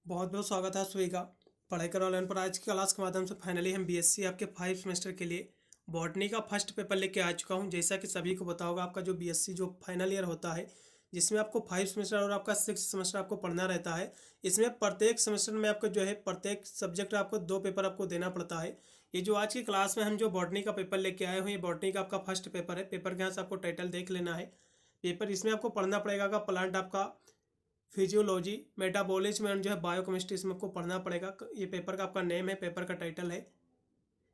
बहुत बहुत स्वागत है सभी का पढ़ाई कर ऑनलाइन पर। आज की क्लास के माध्यम से फाइनली हम बीएससी आपके 5 सेमेस्टर के लिए बॉटनी का फर्स्ट पेपर लेके आ चुका हूं। जैसा कि सभी को पता होगा, आपका जो बीएससी जो फाइनल ईयर होता है, जिसमें आपको 5 सेमेस्टर और आपका 6 सेमेस्टर आपको पढ़ना रहता है। इसमें प्रत्येक सेमेस्टर में आपको जो है प्रत्येक सब्जेक्ट आपको 2 पेपर आपको देना पड़ता है। ये जो आज की क्लास में हम जो बॉटनी का पेपर लेके आए हुए हैं, बॉटनी का आपका फर्स्ट पेपर है। पेपर के यहाँ से आपको टाइटल देख लेना है। पेपर इसमें आपको पढ़ना पड़ेगा प्लांट आपका फिजियोलॉजी, मेटाबॉलिज्म एंड जो है बायोकेमिस्ट्री, इसमें आपको पढ़ना पड़ेगा। ये पेपर का आपका नेम है, पेपर का टाइटल है।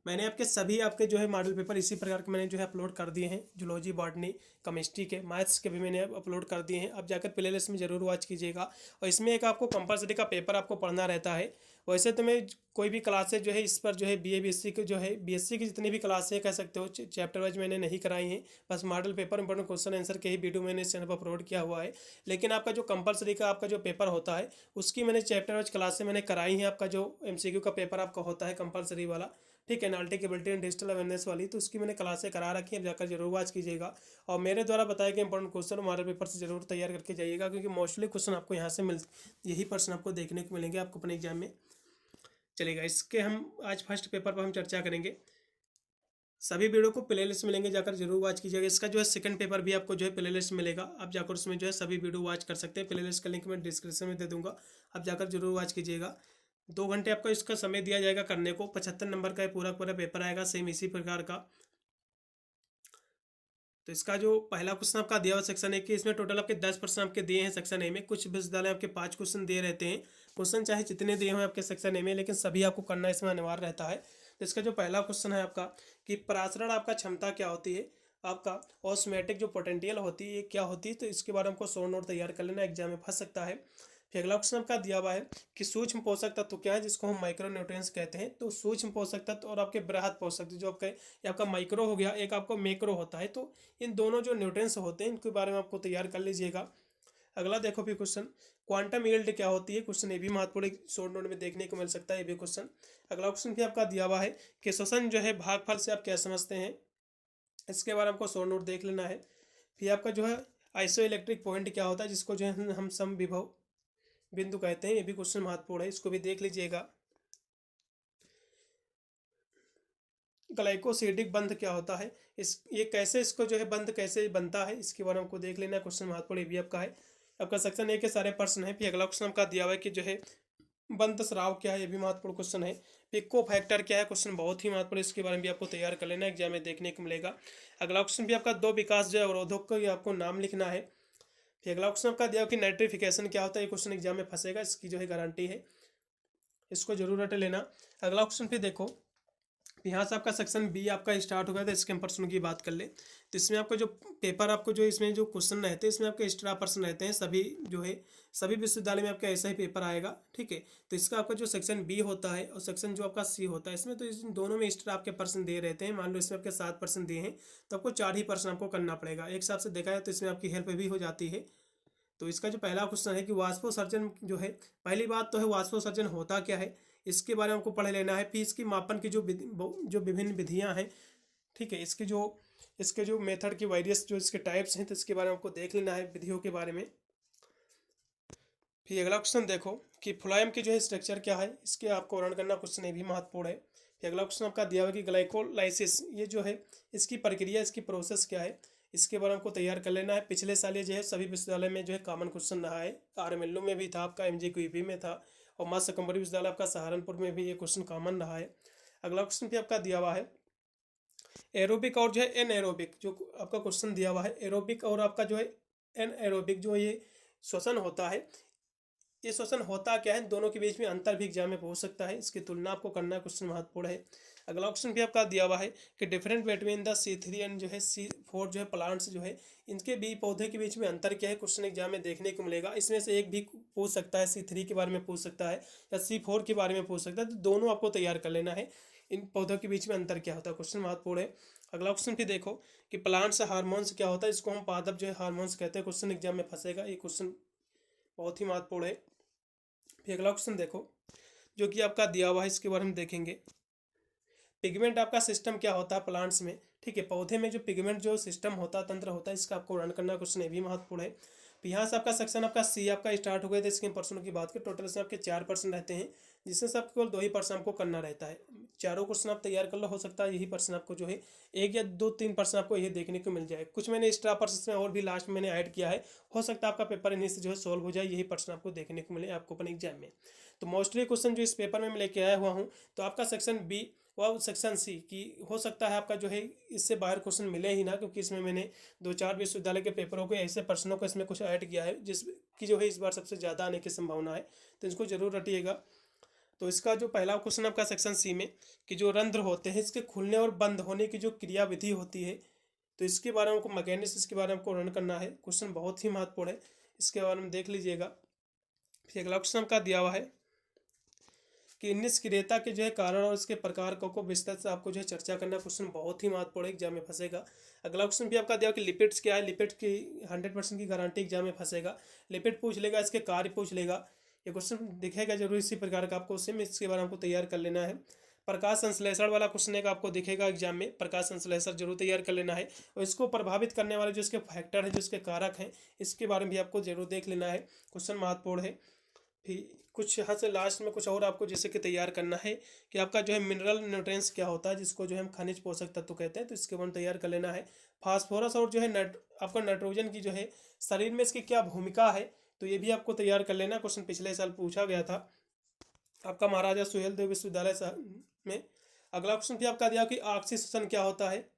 मैंने आपके सभी आपके जो है मॉडल पेपर इसी प्रकार के मैंने जो है अपलोड कर दिए हैं। जूलॉजी, बॉटनी, केमिस्ट्री के, मैथ्स के भी मैंने अपलोड कर दिए हैं। अब जाकर प्ले लिस्ट में ज़रूर वॉच कीजिएगा। और इसमें एक आपको कंपलसरी का पेपर आपको पढ़ना रहता है। वैसे तो मैं कोई भी क्लासेज जो है इस पर जो है बीए बीएससी के जो है बीएससी की जितनी भी क्लासें कह सकते हो चैप्टर वाइज मैंने नहीं कराई हैं। बस model paper important question answer के ही वीडियो मैंने इस चैनल पर अपलोड किया हुआ है। लेकिन आपका जो कंपलसरी का आपका जो पेपर होता है, उसकी मैंने चैप्टर वाइज क्लासें मैंने कराई हैं। आपका जो एमसीक्यू का पेपर आपका होता है कंपलसरी वाला, ठीक है, एनालिटिकेबिलिटी एंड डिजिटल अवेयरनेस वाली, तो उसकी मैंने क्लासें करा रखी हैं। जाकर जरूर वॉच कीजिएगा। और मेरे द्वारा बताए गए इंपॉर्टेंट क्वेश्चन मॉडल पेपर से जरूर तैयार करके जाइएगा, क्योंकि मोस्टली क्वेश्चन आपको यहाँ से यही प्रश्न आपको देखने को मिलेंगे आपको अपने एग्जाम में। चलेगा, इसके हम आज फर्स्ट पेपर पर हम चर्चा करेंगे। सभी वीडियो को प्ले लिस्ट मिलेंगे, जाकर जरूर वॉच कीजिएगा। इसका जो है सेकंड पेपर भी आपको जो है प्ले लिस्ट मिलेगा। आप जाकर उसमें जो है सभी वीडियो वॉच कर सकते हैं। प्ले लिस्ट का लिंक मैं डिस्क्रिप्शन में दे दूंगा, आप जाकर जरूर वॉच कीजिएगा। 2 घंटे आपको इसका समय दिया जाएगा करने को। 75 नंबर का पूरा पूरा पेपर आएगा, सेम इसी प्रकार का। तो इसका जो पहला क्वेश्चन आपका दिया हुआ सेक्शन ए के, इसमें टोटल आपके 10 प्रश्न आपके दिए हैं सेक्शन ए में। कुछ विश्वविद्यालय आपके 5 क्वेश्चन दिए रहते हैं। क्वेश्चन चाहे जितने दिए हुए आपके सेक्शन ए में, लेकिन सभी आपको करना इसमें अनिवार्य रहता है। तो इसका जो पहला क्वेश्चन है आपका कि परासरण आपका क्षमता क्या होती है, आपका ऑस्मोटिक जो पोटेंशियल होती है ये क्या होती है, तो इसके बारे में हमको शॉर्ट नोट तैयार कर लेना, एग्जाम में फंस सकता है। फिर अगला क्वेश्चन आपका दिया हुआ है कि सूक्ष्म पोषक तत्व क्या है, जिसको हम माइक्रो न्यूट्रिएंट्स कहते हैं। तो सूक्ष्म पोषक तत्व और आपके बृहद पोषक तत्व, जो आपका ये आपका माइक्रो हो गया, एक आपको मैक्रो होता है। तो इन दोनों जो न्यूट्रिएंट्स होते हैं इनके बारे में आपको तैयार कर लीजिएगा। अगला देखो फिर क्वेश्चन, क्वांटम यील्ड क्या होती है। क्वेश्चन ये भी महत्वपूर्ण शॉर्ट नोट में देखने को मिल सकता है ये भी क्वेश्चन। अगला क्वेश्चन भी आपका दिया हुआ है कि श्वसन जो है भागफल से आप क्या समझते हैं, इसके बारे में आपको शॉर्ट नोट देख लेना है। फिर आपका जो है आइसो इलेक्ट्रिक पॉइंट क्या होता है, जिसको जो है हम समविभव बिंदु कहते हैं। ये भी क्वेश्चन महत्वपूर्ण है, इसको भी देख लीजिएगा। ग्लाइकोसिडिक बंध क्या होता है, इस ये कैसे इसको जो है बंध कैसे बनता है, इसके बारे में आपको देख लेना है। क्वेश्चन महत्वपूर्ण ये भी आपका है। आपका सेक्शन ए के सारे प्रश्न है। फिर अगला क्वेश्चन आपका दिया हुआ है कि जो है बंध स्राव क्या है, ये भी महत्वपूर्ण क्वेश्चन है। पिको फैक्टर क्या है, क्वेश्चन बहुत ही महत्वपूर्ण, इसके बारे में भी आपको तैयार कर लेना है, एग्जाम में देखने को मिलेगा। अगला क्वेश्चन भी आपका दो विकास जो है अवरोधक का, ये आपको नाम लिखना है। फिर अगला क्वेश्चन आपका दिया कि नाइट्रिफिकेशन क्या होता है, ये क्वेश्चन एग्जाम में फंसेगा, इसकी जो है गारंटी है, इसको जरूर रट लेना। अगला क्वेश्चन फिर देखो, यहाँ से आपका सेक्शन बी आपका स्टार्ट हो गया था। इसके हम प्रश्नों की बात कर ले तो इसमें आपको जो पेपर आपको जो इसमें जो क्वेश्चन रहते हैं, इसमें आपके एक्स्ट्रा प्रश्न रहते हैं। सभी जो है सभी विश्वविद्यालय में आपका ऐसा ही पेपर आएगा, ठीक है। तो इसका आपका जो सेक्शन बी होता है और सेक्शन जो आपका सी होता है, इसमें तो इन दोनों में एक्स्ट्रा आपके प्रश्न दिए रहते हैं। मान लो इसमें आपके 7 प्रश्न दिए हैं, तो आपको 4 ही प्रश्न आपको करना पड़ेगा। एक हिसाब से देखा जाए तो इसमें आपकी हेल्प भी हो जाती है। तो इसका जो पहला क्वेश्चन है कि वाष्पोत्सर्जन जो है, पहली बात तो है वाष्पोत्सर्जन होता क्या है, इसके बारे में आपको पढ़ लेना है। फिर इसकी मापन की जो विभिन्न विधियां हैं, ठीक है, इसके जो मेथड की वेरियस जो इसके टाइप्स हैं, तो इसके बारे में आपको देख लेना है, विधियों के बारे में। फिर अगला क्वेश्चन देखो कि फ्लोएम की जो है स्ट्रक्चर क्या है, इसके आपको वर्णन करना, क्वेश्चन ये भी महत्वपूर्ण है। फिर अगला क्वेश्चन आपका दिया हुआ कि ग्लाइकोलाइसिस ये जो है इसकी प्रक्रिया, इसकी प्रोसेस क्या है, इसके बारे में आपको तैयार कर लेना है। पिछले साल ये जो है सभी विश्वविद्यालय में जो है कॉमन क्वेश्चन रहा है। आरएमएलयू में भी था आपका, एमजीक्यूईपी में था, और मत्स्य कंपनी विश्वविद्यालय आपका सहारनपुर में भी ये क्वेश्चन कॉमन रहा है। अगला क्वेश्चन भी आपका दिया हुआ है एरोबिक और जो है एनएरोबिक, जो आपका क्वेश्चन दिया हुआ है एरोबिक और आपका जो है एनएरोबिक, जो ये श्वसन होता है, ये श्वसन होता क्या है, दोनों के बीच में अंतर भी एग्जाम में पूछ सकता है, इसकी तुलना आपको करना, क्वेश्चन महत्वपूर्ण है। अगला क्वेश्चन भी आपका दिया हुआ है कि different between the C3 and जो है C4 जो है प्लांट्स जो है, इनके बीज पौधे के बीच में अंतर क्या है, क्वेश्चन एग्जाम में देखने को मिलेगा। इसमें से एक भी पूछ सकता है, C3 के बारे में पूछ सकता है या C4 के बारे में पूछ सकता है, तो दोनों आपको तैयार कर लेना है। इन पौधों के बीच में अंतर क्या होता है, क्वेश्चन महत्वपूर्ण है। अगला क्वेश्चन भी देखो कि प्लांट्स हार्मोन्स क्या होता है, इसको हम पादप जो है हार्मोन्स कहते हैं, क्वेश्चन एग्जाम में फंसेगा, ये क्वेश्चन बहुत ही महत्वपूर्ण है। फिर अगला क्वेश्चन देखो जो कि आपका दिया हुआ है, इसके बारे में देखेंगे। पिगमेंट आपका सिस्टम क्या होता है प्लांट्स में, ठीक है, पौधे में जो पिगमेंट जो सिस्टम होता है, तंत्र होता है, इसका आपको वर्णन करना, क्वेश्चन ये भी महत्वपूर्ण है। तो यहाँ से आपका सेक्शन आपका सी आपका स्टार्ट हो गया था। इसके प्रश्नों की बात करें टोटल इसमें आपके 4 प्रश्न रहते हैं, जिसमें से आपको केवल 2 ही प्रश्न आपको करना रहता है। चारों क्वेश्चन आप तैयार कर लो, हो सकता है यही प्रश्न आपको जो है 1 या 2-3 प्रश्न आपको ये देखने को मिल जाए। कुछ मैंने एक्स्ट्रा प्रश्न में और भी लास्ट में मैंने ऐड किया है, हो सकता है आपका पेपर इन्हीं से जो है सॉल्व हो जाए, यही प्रश्न आपको देखने को मिले आपको अपने एग्जाम में। तो मोस्टली क्वेश्चन जो इस पेपर में मैं लेके आया हुआ हूँ, तो आपका सेक्शन बी व सेक्शन सी की हो सकता है आपका जो है इससे बाहर क्वेश्चन मिले ही ना, क्योंकि इसमें मैंने 2-4 विश्वविद्यालय के पेपरों के ऐसे प्रश्नों को इसमें कुछ ऐड किया है जिसकी जो है इस बार सबसे ज़्यादा आने की संभावना है, तो इसको जरूर रटिएगा। तो इसका जो पहला क्वेश्चन आपका सेक्शन सी में कि जो रंध्र होते हैं इसके खुलने और बंद होने की जो क्रिया विधि होती है, तो इसके बारे में आपको मैकेनिक्स इसके बारे में आपको रन करना है। क्वेश्चन बहुत ही महत्वपूर्ण है, इसके बारे में देख लीजिएगा। फिर अगला क्वेश्चन आपका दिया हुआ है कि निष्क्रियता के जो है कारण और इसके प्रकार को विस्तार से आपको जो है चर्चा करना। क्वेश्चन बहुत ही महत्वपूर्ण एग्जाम में फंसेगा। अगला क्वेश्चन भी आपका दिया कि लिपिड्स क्या है, लिपिड की 100% की गारंटी एग्जाम में फंसेगा। लिपिड पूछ लेगा, इसके कार्य पूछ लेगा, ये क्वेश्चन दिखेगा जरूर इसी प्रकार का आपको उससे इसके बारे में आपको तैयार कर लेना है। प्रकाश संश्लेषण वाला क्वेश्चन एक आपको दिखेगा एग्जाम में, प्रकाश संश्लेषण जरूर तैयार कर लेना है। और इसको प्रभावित करने वाले जो इसके फैक्टर हैं, जो इसके कारक हैं, इसके बारे में भी आपको जरूर देख लेना है, क्वेश्चन महत्वपूर्ण है। फिर कुछ यहाँ से लास्ट में कुछ और आपको जैसे कि तैयार करना है कि आपका जो है मिनरल न्यूट्रिएंट्स क्या होता है, जिसको जो है हम खनिज पोषक तत्व कहते हैं, तो इसके बारे में तैयार कर लेना है। फास्फोरस और जो है आपका नाइट्रोजन की जो है शरीर में इसकी क्या भूमिका है, तो ये भी आपको तैयार कर लेना। क्वेश्चन पिछले साल पूछा गया था आपका महाराजा सुहेलदेव विश्वविद्यालय में। अगला क्वेश्चन भी आपका दिया कि ऑक्सीजन क्या होता है,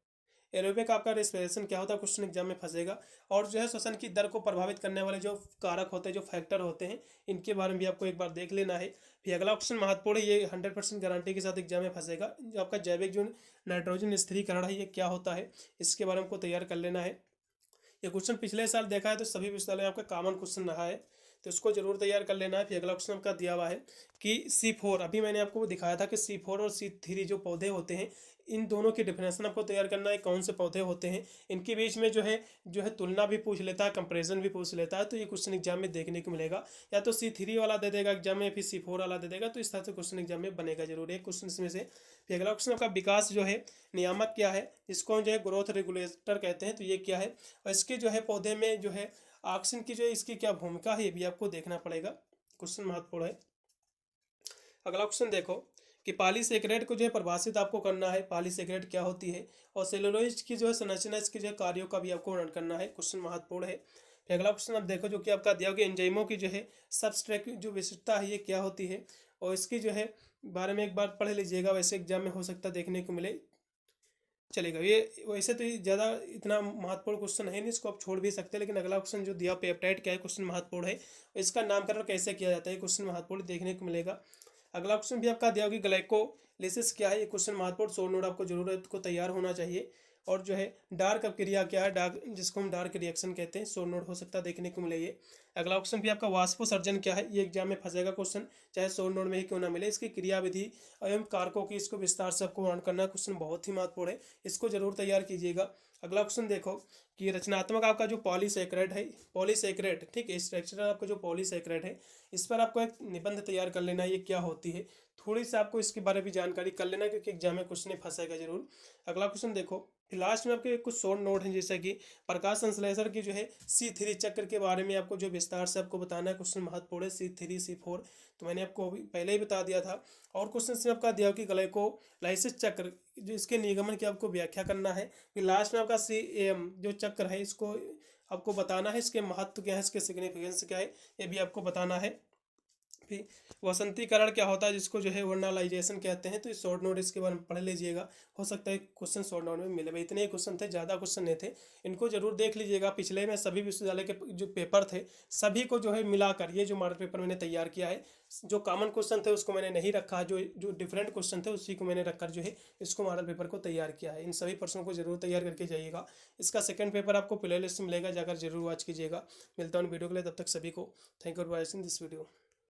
एरोबिक आपका रेस्पिरेशन क्या होता है, क्वेश्चन एग्जाम में फंसेगा। और जो है श्वसन की दर को प्रभावित करने वाले जो कारक होते हैं, जो फैक्टर होते हैं, इनके बारे में भी आपको एक बार देख लेना है। फिर अगला क्वेश्चन महत्वपूर्ण है, ये 100% गारंटी के साथ एग्जाम में फंसेगा। जो आपका जैविक जो नाइट्रोजन स्थिरीकरण है, ये क्या होता है, इसके बारे में आपको तैयार कर लेना है। ये क्वेश्चन पिछले साल देखा है तो सभी विश्वविद्यालय में आपका कॉमन क्वेश्चन रहा है, तो इसको जरूर तैयार कर लेना है। फिर अगला क्वेश्चन आपका दिया हुआ है कि C4, अभी मैंने आपको दिखाया था कि C4 और C3 जो पौधे होते हैं, इन दोनों की डिफिनेशन आपको तैयार करना है, कौन से पौधे होते हैं, इनके बीच में जो है तुलना भी पूछ लेता है, कंपैरिजन भी पूछ लेता है। तो ये क्वेश्चन एग्जाम में देखने को मिलेगा, या तो C3 वाला दे देगा एग्जाम में, फिर C4 वाला दे देगा, तो इस तरह से क्वेश्चन एग्जाम में बनेगा जरूर एक क्वेश्चन इसमें से। फिर अगला क्वेश्चन आपका विकास जो है नियामक क्या है, इसको जो है ग्रोथ रेगुलेटर कहते हैं, तो ये क्या है, और इसके जो है पौधे में जो है ऑक्सीजन की जो है इसकी क्या भूमिका है, ये भी आपको देखना पड़ेगा, क्वेश्चन महत्वपूर्ण है। अगला क्वेश्चन देखो कि पॉलीसेकेराइड को जो है परिभाषित आपको करना है, पॉलीसेकेराइड क्या होती है, और सेलुलोज की जो है संरचना, इसके जो है कार्यों का भी आपको वर्णन करना है, क्वेश्चन महत्वपूर्ण है। फिर अगला क्वेश्चन आप देखो जो कि आपका दिया होगा एंजाइमों की जो है सबस्ट्रेट जो विशेषता है, ये क्या होती है, और इसकी जो है बारे में एक बार पढ़ लीजिएगा, वैसे एग्जाम में हो सकता है देखने को मिले, चलेगा। ये वैसे तो ये ज़्यादा इतना महत्वपूर्ण क्वेश्चन है नहीं, इसको आप छोड़ भी सकते हैं, लेकिन अगला क्वेश्चन जो दिया पेप्टाइड क्या है, क्वेश्चन महत्वपूर्ण है। इसका नामकरण कैसे किया जाता है, क्वेश्चन महत्वपूर्ण देखने को मिलेगा। अगला क्वेश्चन भी आपका दिया होगा ग्लाइकोलाइसिस क्या है, ये क्वेश्चन महत्वपूर्ण, 100 नोट आपको जरूरत को तैयार होना चाहिए। और जो है डार्क अपक्रिया क्या है, डार्क जिसको हम डार्क रिएक्शन कहते हैं, 100 नोट हो सकता है देखने को मिले ये। अगला क्वेश्चन भी आपका वाष्पोत्सर्जन क्या है, ये एग्जाम में फंसेगा क्वेश्चन, चाहे 100 नोट में ही क्यों ना मिले। इसकी क्रियाविधि एवं कारकों की इसको विस्तार से आपको वर्णन करना, क्वेश्चन बहुत ही महत्वपूर्ण है, इसको जरूर तैयार कीजिएगा। अगला क्वेश्चन देखो कि रचनात्मक आपका जो पॉलीसेकेराइड है, पॉलीसेकेराइड ठीक है, स्ट्रक्चर आपका जो पॉलीसेकेराइड है, इस पर आपको एक निबंध तैयार कर लेना है, ये क्या होती है, थोड़ी सी आपको इसके बारे में जानकारी कर लेना, क्योंकि एग्जाम में क्वेश्चन फंसेगा जरूर। अगला क्वेश्चन देखो लास्ट में आपके कुछ शॉर्ट नोट हैं, जैसे कि प्रकाश संश्लेषण की जो है C3 चक्र के बारे में आपको जो विस्तार से आपको बताना है, क्वेश्चन महत्वपूर्ण है। C3 C4 तो मैंने आपको अभी पहले ही बता दिया था। और क्वेश्चन से आपका दिया कि ग्लाइकोलाइसिस चक्र जो इसके निगमन की आपको व्याख्या करना है। फिर लास्ट में आपका CAM जो चक्र है, इसको आपको बताना है, इसके महत्व क्या है, इसके सिग्निफिकेंस क्या है, ये भी आपको बताना है। फिर वसंतीकरण क्या होता है, जिसको जो है वर्नालाइजेशन कहते हैं, तो इस शॉर्ट नोट इसके बारे में पढ़ लीजिएगा, हो सकता है क्वेश्चन शॉर्ट नोट में मिले। भाई इतने ही क्वेश्चन थे, ज़्यादा क्वेश्चन नहीं थे, इनको जरूर देख लीजिएगा। पिछले में सभी विश्वविद्यालय के जो पेपर थे सभी को जो है मिलाकर ये जो मॉडल पेपर मैंने तैयार किया है, जो कॉमन क्वेश्चन थे उसको मैंने नहीं रखा, जो डिफरेंट क्वेश्चन थे उसी को मैंने रखकर जो है इसको मॉडल पेपर को तैयार किया है। इन सभी प्रश्नों को जरूर तैयार करके जाइएगा। इसका सेकंड पेपर आपको प्ले लिस्ट में मिलेगा, जाकर जरूर वॉच कीजिएगा। मिलता हूँ वीडियो के लिए, तब तक सभी को thank you for watching this video.